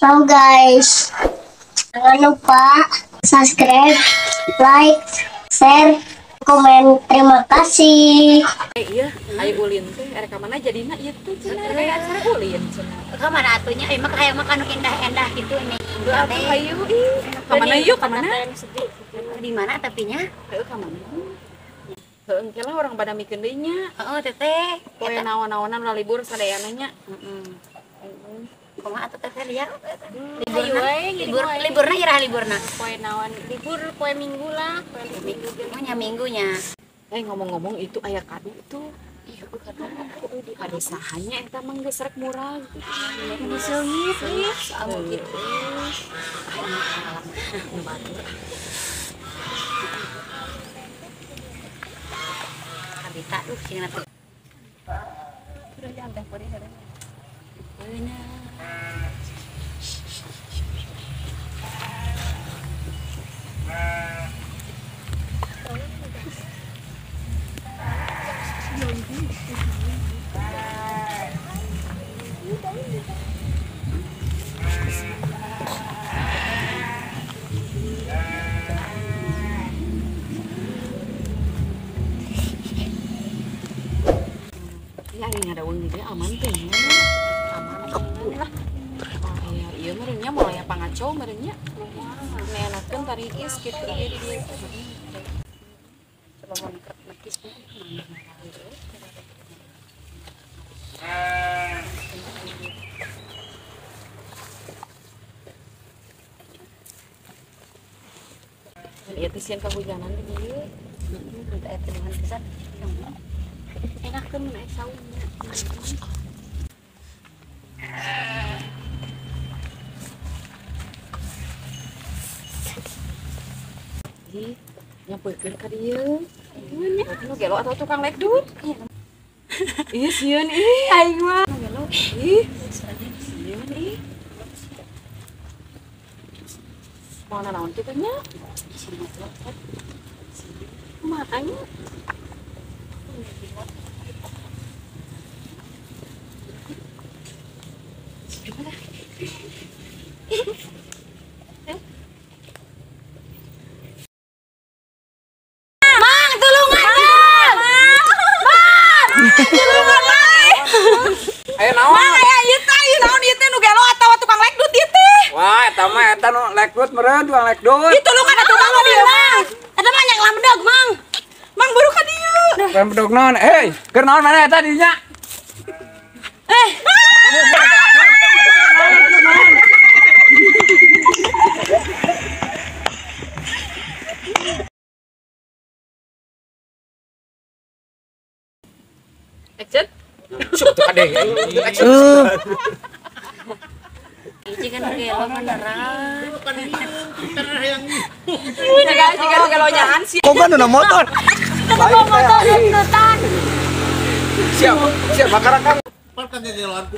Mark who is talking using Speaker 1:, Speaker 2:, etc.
Speaker 1: So guys, jangan lupa subscribe, like, share, komen. Terima kasih.
Speaker 2: Iya, ayo ulin teh rekaman aja dina ieu teh cenah kayak acara ulin cenah.
Speaker 3: Ka mana atunya mah kayak makan indah-indah gitu nih.
Speaker 2: Ayo ka mana yuk ka mana?
Speaker 3: Di mana tapinya?
Speaker 2: Heuh ka mana? Heuh engke lah urang pada mikeun deui nya.
Speaker 3: Heeh, teteh.
Speaker 2: Poe naon-naonan ulah libur sadayana nya.
Speaker 3: Kumaha atuh teh liar?
Speaker 2: Liburna
Speaker 3: Liburna iraha liburna.
Speaker 2: poe naon libur poe minggu lah, poe minggu.
Speaker 3: Minggunya.
Speaker 2: Ngomong-ngomong itu aya kado tuh.
Speaker 3: Iya, kado.
Speaker 2: Kado sahanya eta mah geus rek murah.
Speaker 3: Ini seungit nih. Sama gitu. Habita tuh sing atuh.
Speaker 2: Udah jangan poe hari. Ya ini ada uang dia aman tuh ya. Aman lah. Ya iya merenya mulai pangacau merenya. Neanakeun tari is kitu di dieu. Coba mangkat nakisnya. Ieu teh sieun kahujanan di dieu.
Speaker 3: Eta dengan pisan.
Speaker 2: Enakeun naik saungnya. Ih, nyampeurkeun ka dieu. Nu gelo atau tukang lekdut? Iya sieun ih aing mah. Nu gelo ih. Sieun ih. Mau naon kitu nya? Kumaha anya?
Speaker 4: Ayo naon?
Speaker 2: Mang aya ieu teh naon ieu teh nu gelo atawa tukang lekdut ieu teh?
Speaker 4: Wah, eta mah eta nu lekdut meureun tukang lekdut.
Speaker 2: Itu lu kan atuh Mang dieu Mang. Eta mah nya lamdeg Mang. Mang baru ka dieu.
Speaker 4: Pempedog naon? Keur naon mana eta di nya?
Speaker 2: Action.
Speaker 4: Cuk tuh ade.
Speaker 3: Jika nu gelo beneran.
Speaker 2: Jika nu gelo nyaan sih.
Speaker 5: Kok nu motor?
Speaker 4: Siap, siap bakar kang.
Speaker 5: Kan jalan ku.